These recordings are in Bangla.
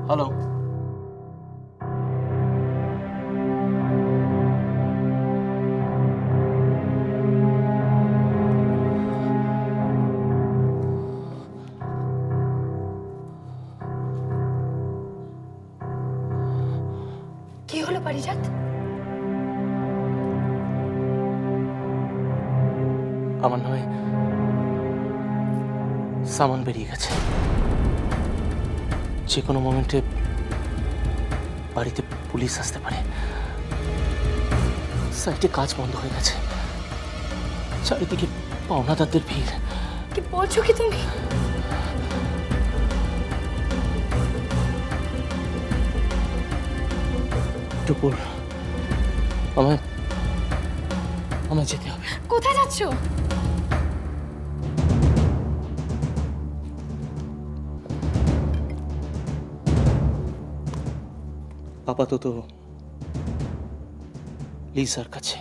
হ্যালো, কি হলো পারিজাত? আমার নামে সামান বেরিয়ে গেছে। যে কোনো মোমেন্টে বাড়িতে পুলিশ আসতে পারে। সাইটে কাজ বন্ধ হয়ে গেছে, চারিদিকে পাওনাদারদের ভিড়। কি বলছো কি তুমি? টুপুর, আমায় আমায় যেতে হবে। কোথায় যাচ্ছো? আপাতত লিসার কাছে।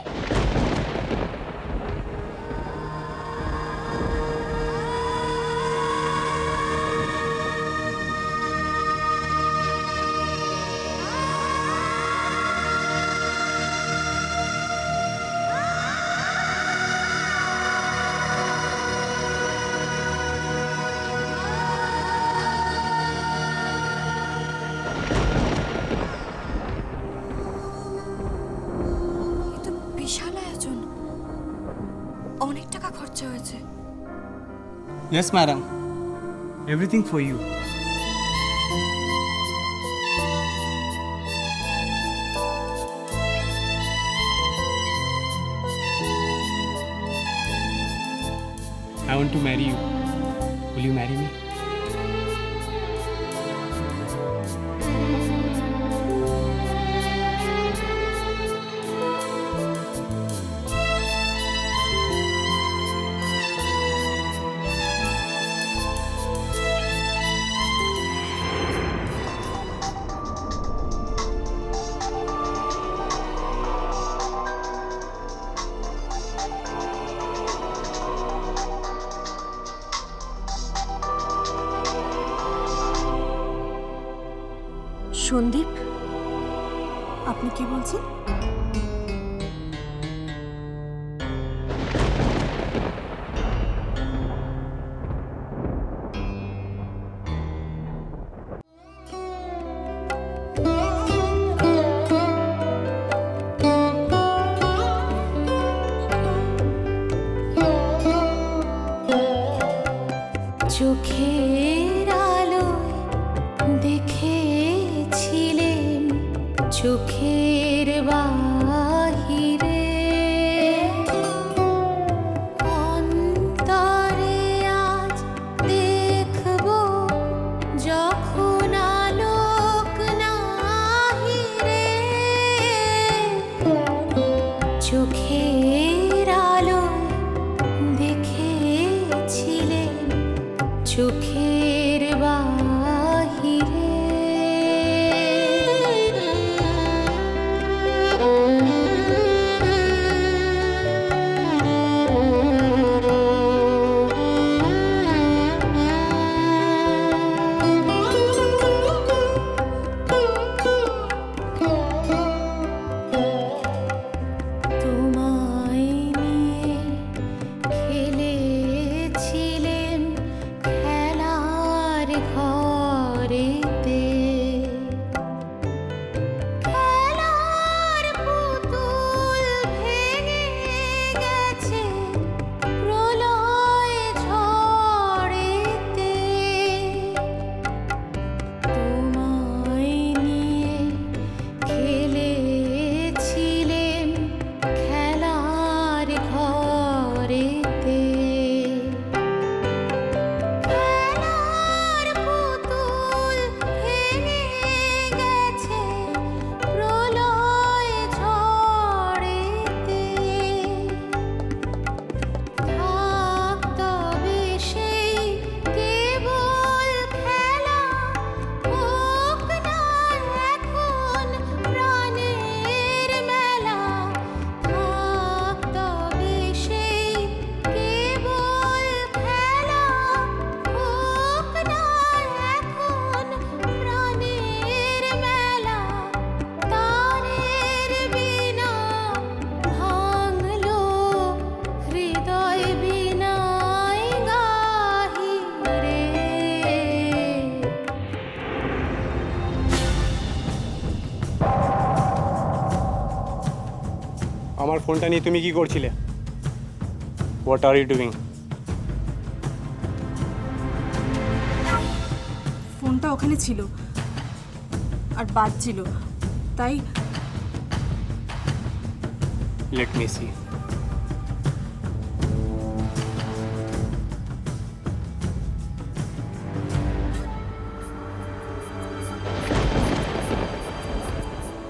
এ তো বিশাল আয়োজন, অনেক টাকা খরচা হয়েছে। Yes, madam. Everything for you. I want to marry you. Will you marry me? Sandeep, আপনি কি বলছেন? চোখের আলোয় দেখেছিলেন চোখের বাহিরে, অন্তরে আজ দেখব যখন আলোক নাহিরে। চোখের আলোয় দেখেছিলেন চোখের বাহিরে। তোমায় নিয়ে খেলেছিলেন খেলা আমার ফোনটা নিয়ে তুমি কি করছিলে? What are you doing? ফোনটা ওখানে ছিল আর বাজছিল, তাই লেট মি সি।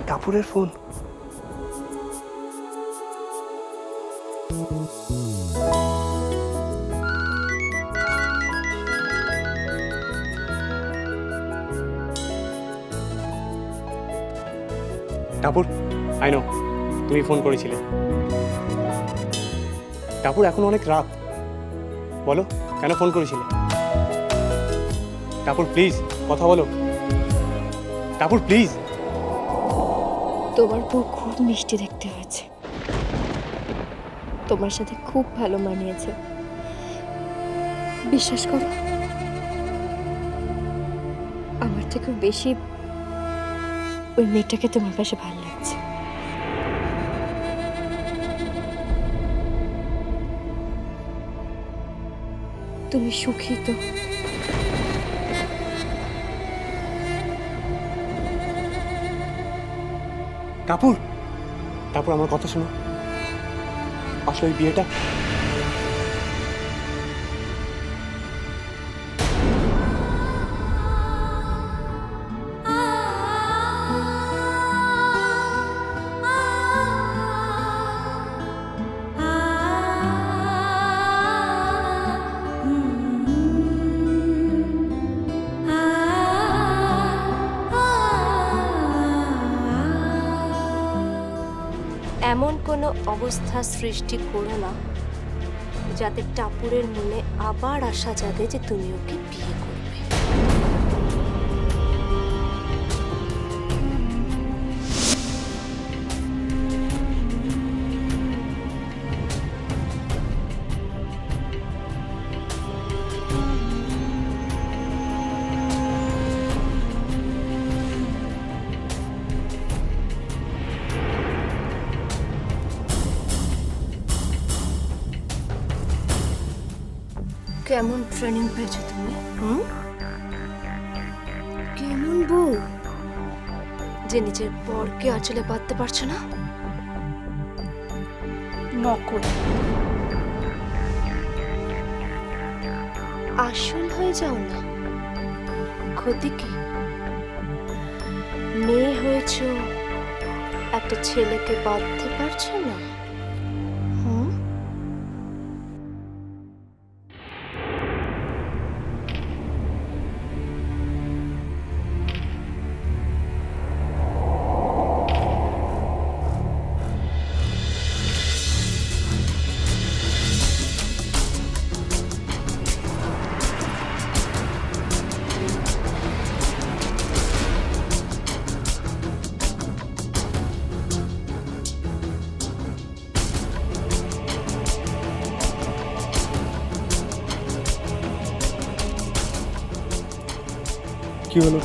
টাপুরের ফোন। টাপুর, আই নো তুমি ফোন করেছিলে। টাপুর, এখন অনেক রাত, বলো কেন ফোন করেছিলে? টাপুর প্লিজ কথা বলো। টাপুর প্লিজ। তোমার বউ খুব মিষ্টি দেখতে হয়েছে, তোমার সাথে খুব ভালো মানিয়েছে। বিশ্বাস করো, আমার থেকেও বেশি ওই মেয়েটাকে তোমার পাশে ভালো লাগছে। তুমি সুখী তো? টাপুর, টাপুর আমার কথা শোনো। আসলে ওই বিয়েটা এমন কোনো অবস্থা সৃষ্টি করো না যাতে টাপুরের মনে আবার আশা জাগে যে তুমি ওকে বিয়ে করবে। কেমন ট্রেনিং পেয়েছো তুমি? কেমন বউ যে নিজের বরকে আঁচলে বাঁধতে পারছো না? নকল। আসল হয়ে যাও না, ক্ষতি কি? মেয়ে হয়েছো, একটা ছেলেকে বাঁধতে পারছো না? হুম, কি হলো?